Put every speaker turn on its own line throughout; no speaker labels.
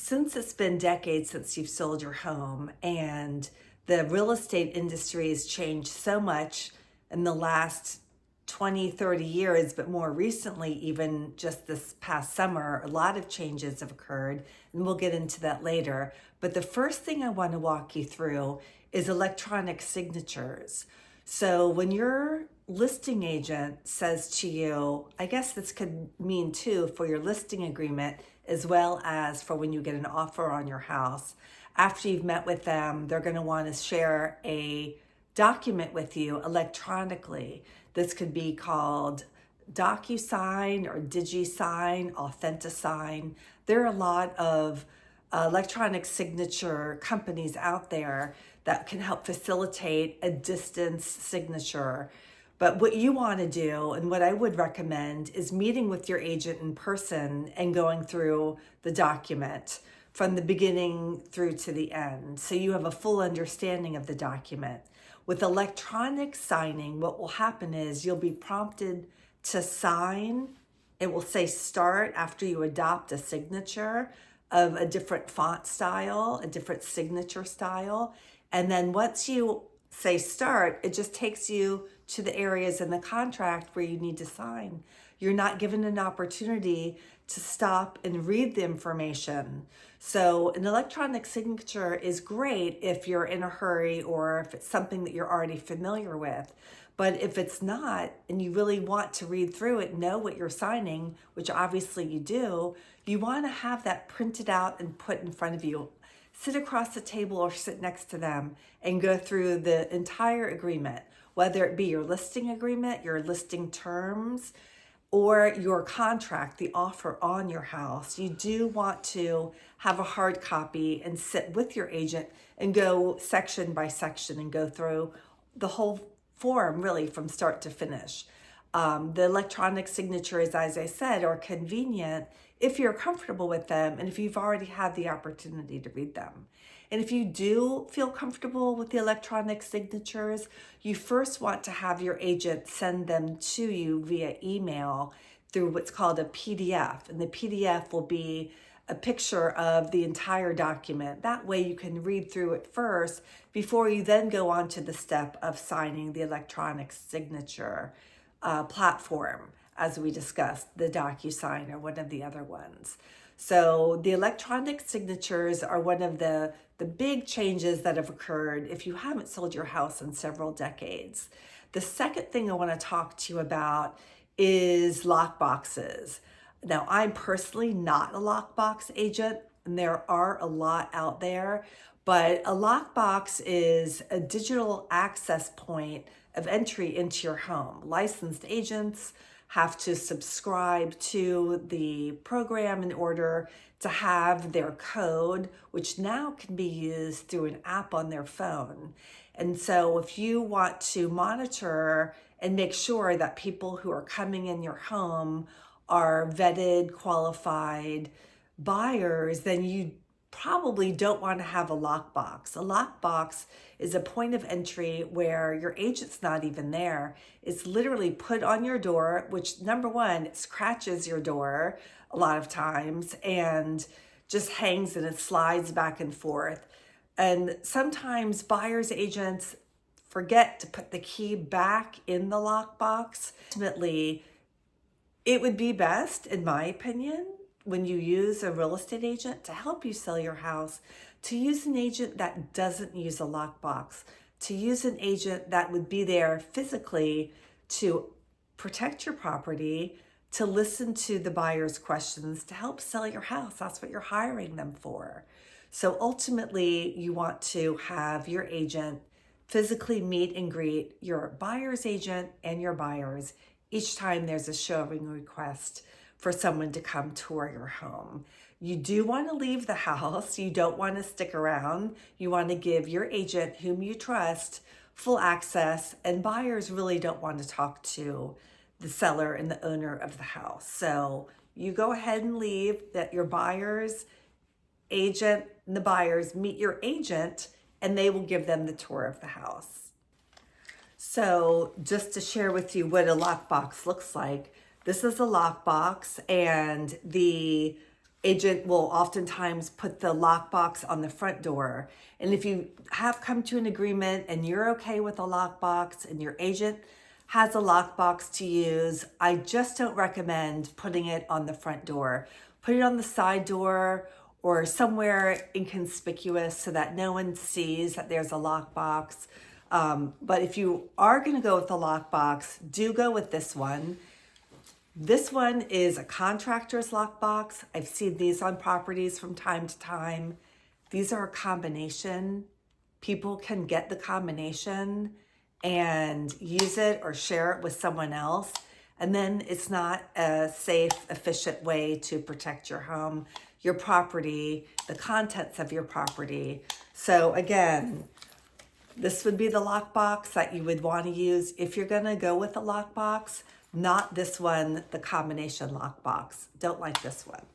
Since it's been decades since you've sold your home and the real estate industry has changed so much in the last 20, 30 years, but more recently, even just this past summer, a lot of changes have occurred, and we'll get into that later. But the first thing I want to walk you through is electronic signatures. So when your listing agent says to you, I guess this could mean too for your listing agreement, as well as for when you get an offer on your house. After you've met with them, they're going to want to share a document with you electronically. This could be called DocuSign or DigiSign, AuthentiSign. There are a lot of electronic signature companies out there that can help facilitate a distance signature. But what you want to do, and what I would recommend, is meeting with your agent in person and going through the document from the beginning through to the end, so you have a full understanding of the document. With electronic signing, what will happen is you'll be prompted to sign. It will say start after you adopt a signature of a different font style, a different signature style. And then once you say start, it just takes you to the areas in the contract where you need to sign. You're not given an opportunity to stop and read the information. So an electronic signature is great if you're in a hurry or if it's something that you're already familiar with. But if it's not, and you really want to read through it, know what you're signing, which obviously you do, you want to have that printed out and put in front of you. Sit across the table or sit next to them and go through the entire agreement, whether it be your listing agreement, your listing terms, or your contract, the offer on your house. You do want to have a hard copy and sit with your agent and go section by section and go through the whole form really from start to finish. The electronic signatures, as I said, are convenient if you're comfortable with them and if you've already had the opportunity to read them. And if you do feel comfortable with the electronic signatures, you first want to have your agent send them to you via email through what's called a PDF. And the PDF will be a picture of the entire document. That way you can read through it first before you then go on to the step of signing the electronic signature platform, as we discussed, the DocuSign or one of the other ones. So the electronic signatures are one of the big changes that have occurred if you haven't sold your house in several decades. The second thing I want to talk to you about is lockboxes. Now, I'm personally not a lockbox agent, and there are a lot out there, but a lockbox is a digital access point of entry into your home. Licensed agents have to subscribe to the program in order to have their code, which now can be used through an app on their phone. And so if you want to monitor and make sure that people who are coming in your home are vetted, qualified buyers, then you probably don't want to have a lockbox. A lockbox is a point of entry where your agent's not even there. It's literally put on your door, which number one, it scratches your door a lot of times and just hangs and it slides back and forth. And sometimes buyers agents forget to put the key back in the lockbox. Ultimately, it would be best, in my opinion, when you use a real estate agent to help you sell your house, to use an agent that doesn't use a lockbox, to use an agent that would be there physically to protect your property, to listen to the buyer's questions, to help sell your house. That's what you're hiring them for. So ultimately, you want to have your agent physically meet and greet your buyer's agent and your buyers each time there's a showing request for someone to come tour your home. You do want to leave the house. You don't want to stick around. You want to give your agent, whom you trust, full access, and buyers really don't want to talk to the seller and the owner of the house. So you go ahead and leave, that your buyer's agent and the buyers meet your agent and they will give them the tour of the house. So just to share with you what a lockbox looks like, this is a lockbox, and the agent will oftentimes put the lockbox on the front door. And if you have come to an agreement and you're okay with a lockbox and your agent has a lockbox to use, I just don't recommend putting it on the front door. Put it on the side door or somewhere inconspicuous so that no one sees that there's a lockbox. But if you are going to go with a lockbox, do go with this one. This one is a contractor's lockbox. I've seen these on properties from time to time. These are a combination. People can get the combination and use it or share it with someone else. And then it's not a safe, efficient way to protect your home, your property, the contents of your property. So again, this would be the lockbox that you would want to use if you're going to go with a lockbox, not this one, the combination lockbox. Don't like this one.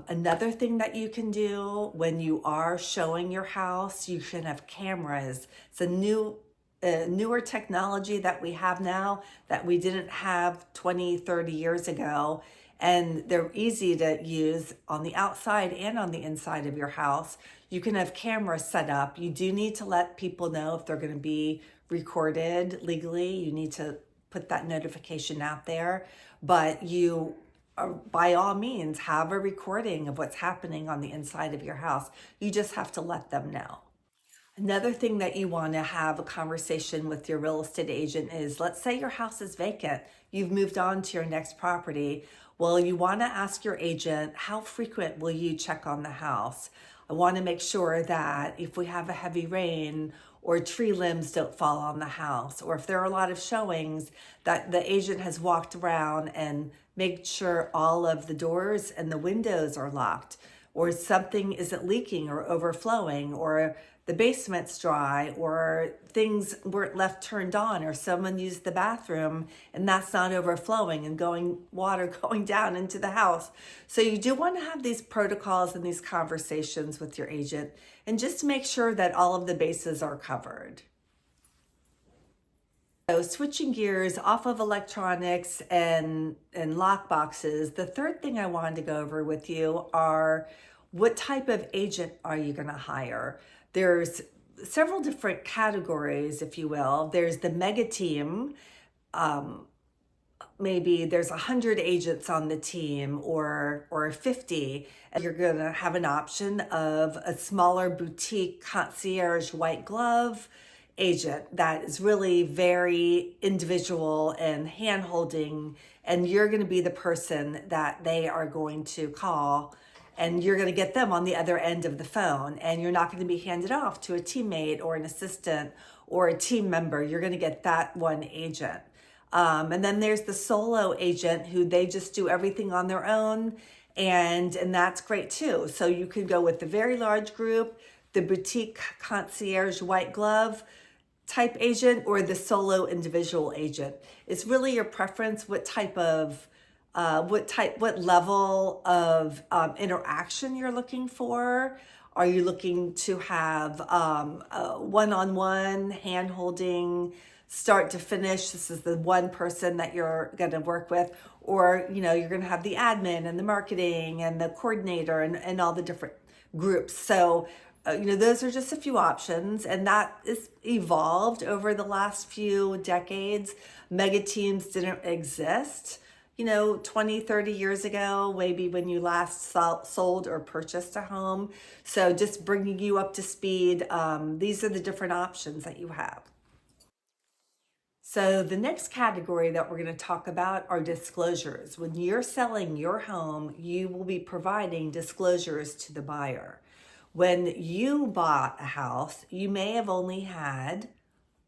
Another thing that you can do when you are showing your house, you can have cameras. It's a newer technology that we have now that we didn't have 20, 30 years ago. And they're easy to use on the outside and on the inside of your house. You can have cameras set up. You do need to let people know if they're going to be recorded legally. You need to put that notification out there. But you by all means, have a recording of what's happening on the inside of your house. You just have to let them know. Another thing that you want to have a conversation with your real estate agent is, let's say your house is vacant. You've moved on to your next property. Well, you want to ask your agent, how frequent will you check on the house? I want to make sure that if we have a heavy rain or tree limbs don't fall on the house, or if there are a lot of showings, that the agent has walked around and made sure all of the doors and the windows are locked, or something isn't leaking or overflowing, or the basement's dry, or things weren't left turned on, or someone used the bathroom and that's not overflowing and water going down into the house. So you do want to have these protocols and these conversations with your agent, and just make sure that all of the bases are covered. So switching gears off of electronics and lock boxes, the third thing I wanted to go over with you are, what type of agent are you going to hire? There's several different categories, if you will. There's the mega team. Maybe there's 100 agents on the team, or 50. And you're going to have an option of a smaller boutique concierge white glove agent that is really very individual and hand-holding, and you're going to be the person that they are going to call, and you're going to get them on the other end of the phone, and you're not going to be handed off to a teammate or an assistant or a team member. You're going to get that one agent. And then there's the solo agent, who they just do everything on their own, and that's great too. So you could go with the very large group, the boutique concierge white glove type agent, or the solo individual agent. It's really your preference what level of interaction you're looking for. Are you looking to have a one-on-one hand-holding, start to finish? This is the one person that you're going to work with, or you're going to have the admin and the marketing and the coordinator and all the different groups. So those are just a few options, and that is evolved over the last few decades. Mega teams didn't exist 20, 30 years ago, maybe when you last sold or purchased a home. So just bringing you up to speed, these are the different options that you have. So the next category that we're going to talk about are disclosures. When you're selling your home, you will be providing disclosures to the buyer. When you bought a house, you may have only had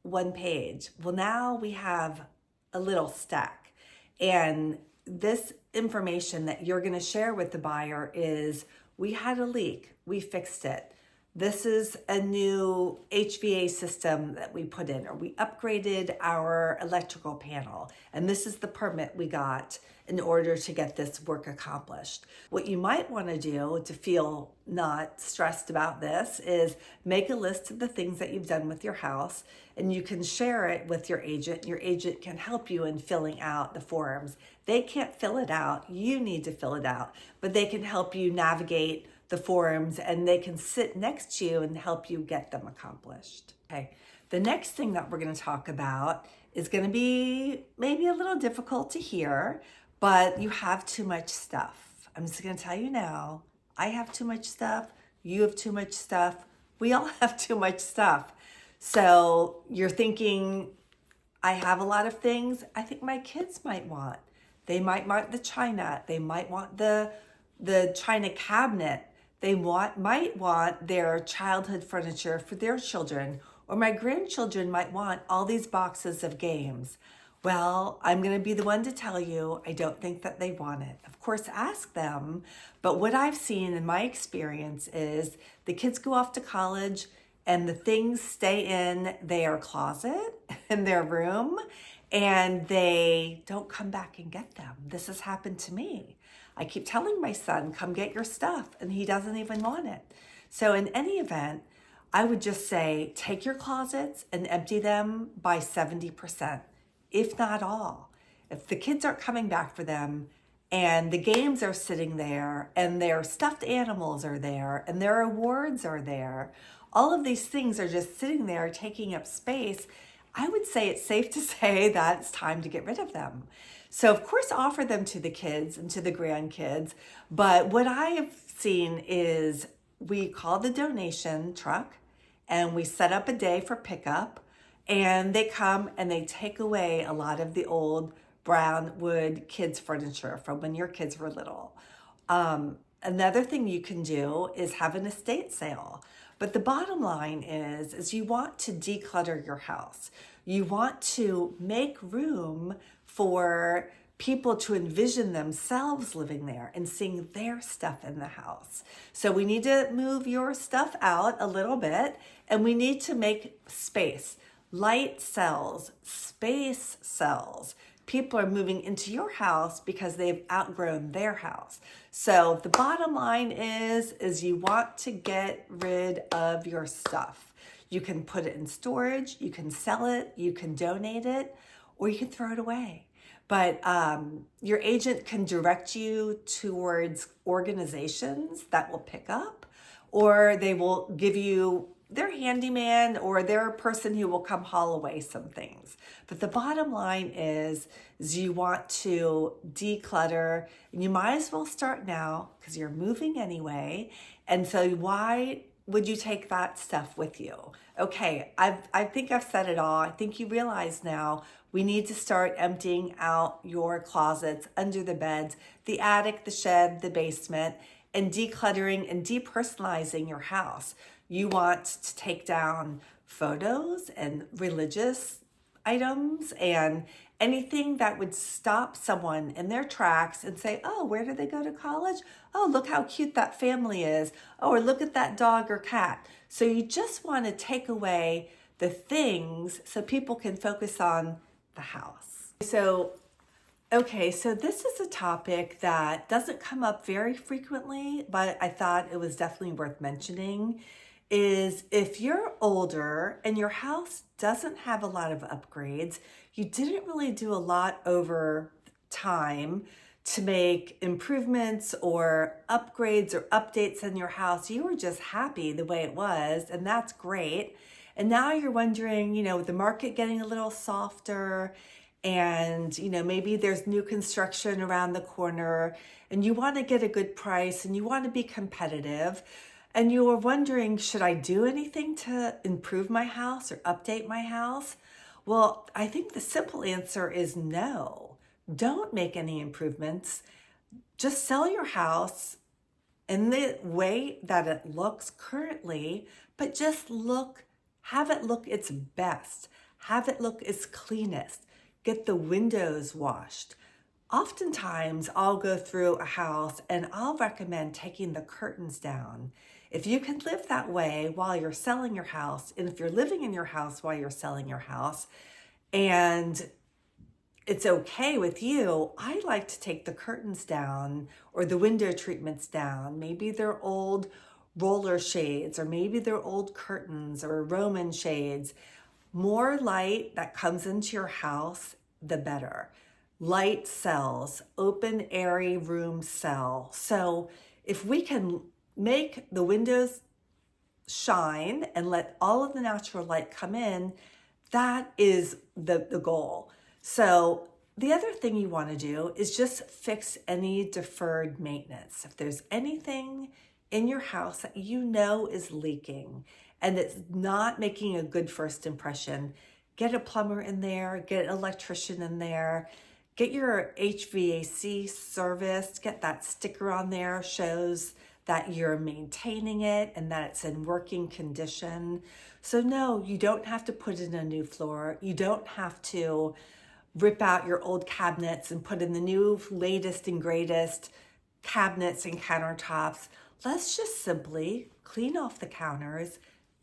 one page. Well, now we have a little stack. And this information that you're going to share with the buyer is, we had a leak, we fixed it. This is a new HVA system that we put in, or we upgraded our electrical panel. And this is the permit we got in order to get this work accomplished. What you might want to do to feel not stressed about this is make a list of the things that you've done with your house, and you can share it with your agent. Your agent can help you in filling out the forms. They can't fill it out. You need to fill it out, but they can help you navigate the forms, and they can sit next to you and help you get them accomplished. Okay. The next thing that we're going to talk about is going to be maybe a little difficult to hear, but you have too much stuff. I'm just going to tell you now, I have too much stuff. You have too much stuff. We all have too much stuff. So you're thinking, I have a lot of things I think my kids might want. They might want the china. They might want the china cabinet. They might want their childhood furniture for their children, or my grandchildren might want all these boxes of games. Well, I'm going to be the one to tell you, I don't think that they want it. Of course, ask them, but what I've seen in my experience is the kids go off to college and the things stay in their closet, in their room, and they don't come back and get them. This has happened to me. I keep telling my son, come get your stuff, and he doesn't even want it. So in any event, I would just say, take your closets and empty them by 70%, if not all. If the kids aren't coming back for them, and the games are sitting there, and their stuffed animals are there, and their awards are there, all of these things are just sitting there taking up space, I would say it's safe to say that it's time to get rid of them. So of course, offer them to the kids and to the grandkids. But what I have seen is we call the donation truck and we set up a day for pickup, and they come and they take away a lot of the old brown wood kids furniture from when your kids were little. Another thing you can do is have an estate sale. But the bottom line is you want to declutter your house. You want to make room for people to envision themselves living there and seeing their stuff in the house. So we need to move your stuff out a little bit, and we need to make space. Light sells, space sells. People are moving into your house because they've outgrown their house. So the bottom line is you want to get rid of your stuff. You can put it in storage, you can sell it, you can donate it, or you can throw it away. But your agent can direct you towards organizations that will pick up, or they will give you their handyman or their person who will come haul away some things. But the bottom line is you want to declutter, and you might as well start now because you're moving anyway. And so why would you take that stuff with you? Okay, I think I've said it all. I think you realize now we need to start emptying out your closets, under the beds, the attic, the shed, the basement, and decluttering and depersonalizing your house. You want to take down photos and religious items and anything that would stop someone in their tracks and say, oh, where did they go to college? Oh, look how cute that family is. Oh, or look at that dog or cat. So you just want to take away the things so people can focus on the house. So this is a topic that doesn't come up very frequently, but I thought it was definitely worth mentioning. Is if you're older and your house doesn't have a lot of upgrades, you didn't really do a lot over time to make improvements or upgrades or updates in your house. You were just happy the way it was, and that's great. And now you're wondering, with the market getting a little softer, and maybe there's new construction around the corner, and you want to get a good price and you want to be competitive. And you were wondering, should I do anything to improve my house or update my house? Well, I think the simple answer is no. Don't make any improvements. Just sell your house in the way that it looks currently, but just have it look its best. Have it look its cleanest. Get the windows washed. Oftentimes, I'll go through a house and I'll recommend taking the curtains down. If you can live that way while you're selling your house, and if you're living in your house while you're selling your house, and it's okay with you, I like to take the curtains down or the window treatments down. Maybe they're old roller shades, or maybe they're old curtains or Roman shades. More light that comes into your house, the better. Light sells, open, airy rooms sell. So if we can make the windows shine and let all of the natural light come in, that is the goal. So the other thing you want to do is just fix any deferred maintenance. If there's anything in your house that you know is leaking and it's not making a good first impression, get a plumber in there, get an electrician in there, get your HVAC serviced, get that sticker on there, shows that you're maintaining it and that it's in working condition. So no, you don't have to put in a new floor. You don't have to rip out your old cabinets and put in the new latest and greatest cabinets and countertops. Let's just simply clean off the counters,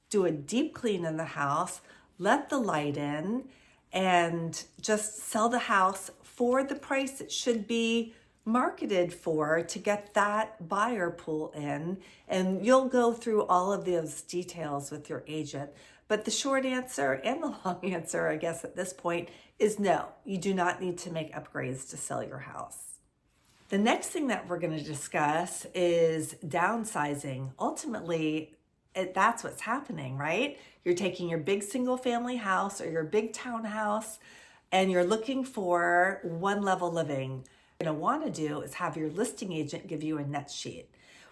do a deep clean in the house, let the light in, and just sell the house for the price it should be marketed for to get that buyer pool in. And you'll go through all of those details with your agent. But the short answer and the long answer, I guess at this point, is no, you do not need to make upgrades to sell your house. The next thing that we're going to discuss is downsizing. Ultimately, that's what's happening, right? You're taking your big single family house or your big townhouse and you're looking for one level living. What you're going to want to do is have your listing agent give you a net sheet.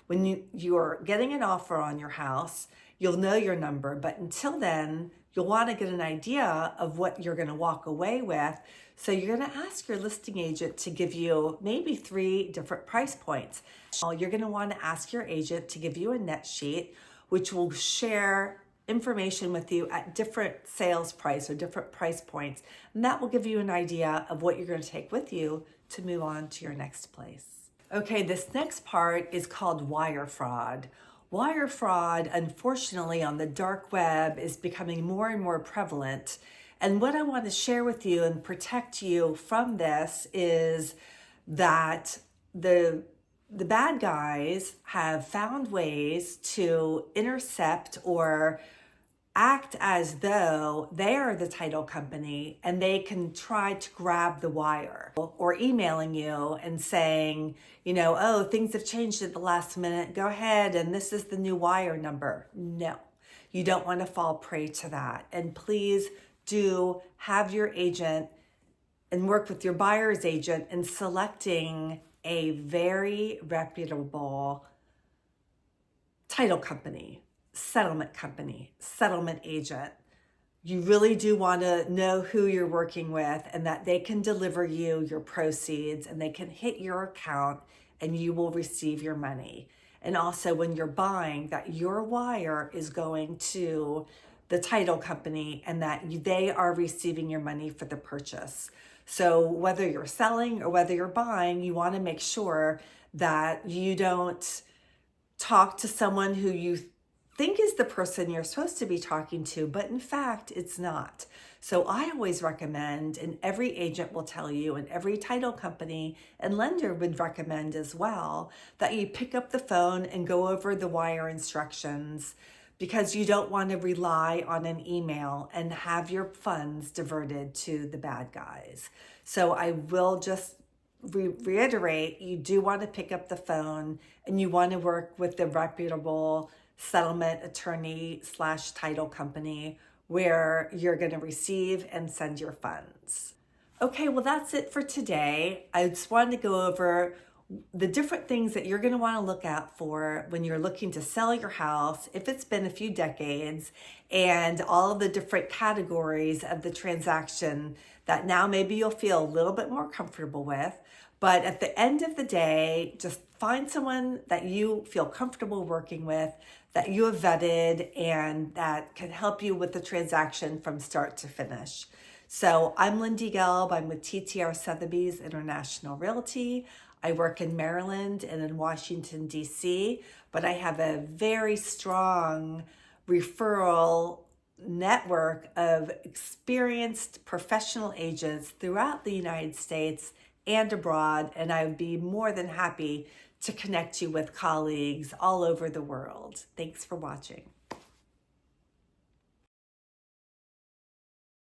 When you're getting an offer on your house, you'll know your number, but until then, you'll want to get an idea of what you're going to walk away with. So you're going to ask your listing agent to give you maybe 3 different price points. You're going to want to ask your agent to give you a net sheet, which will share information with you at different sales price or different price points. And that will give you an idea of what you're going to take with you to move on to your next place. Okay, this next part is called wire fraud. Wire fraud, unfortunately, on the dark web is becoming more and more prevalent. And what I want to share with you and protect you from this is that the bad guys have found ways to intercept or act as though they are the title company and they can try to grab the wire, or emailing you and saying, oh, things have changed at the last minute. Go ahead, and this is the new wire number. No, you don't want to fall prey to that. And please do have your agent and work with your buyer's agent in selecting a very reputable title company, settlement agent. You really do want to know who you're working with and that they can deliver you your proceeds and they can hit your account and you will receive your money. And also when you're buying, that your wire is going to the title company and that they are receiving your money for the purchase. So whether you're selling or whether you're buying, you want to make sure that you don't talk to someone who you think is the person you're supposed to be talking to, but in fact, it's not. So I always recommend, and every agent will tell you, and every title company and lender would recommend as well, that you pick up the phone and go over the wire instructions, because you don't want to rely on an email and have your funds diverted to the bad guys. So I will just reiterate, you do want to pick up the phone and you want to work with the reputable settlement attorney / title company where you're going to receive and send your funds. Okay, well, that's it for today. I just wanted to go over the different things that you're going to want to look out for when you're looking to sell your house, if it's been a few decades, and all of the different categories of the transaction that now maybe you'll feel a little bit more comfortable with. But at the end of the day, just find someone that you feel comfortable working with, that you have vetted, and that can help you with the transaction from start to finish. So I'm Lindy Gelb. I'm with TTR Sotheby's International Realty. I work in Maryland and in Washington, D.C., but I have a very strong referral network of experienced professional agents throughout the United States and abroad, and I would be more than happy to connect you with colleagues all over the world. Thanks for watching.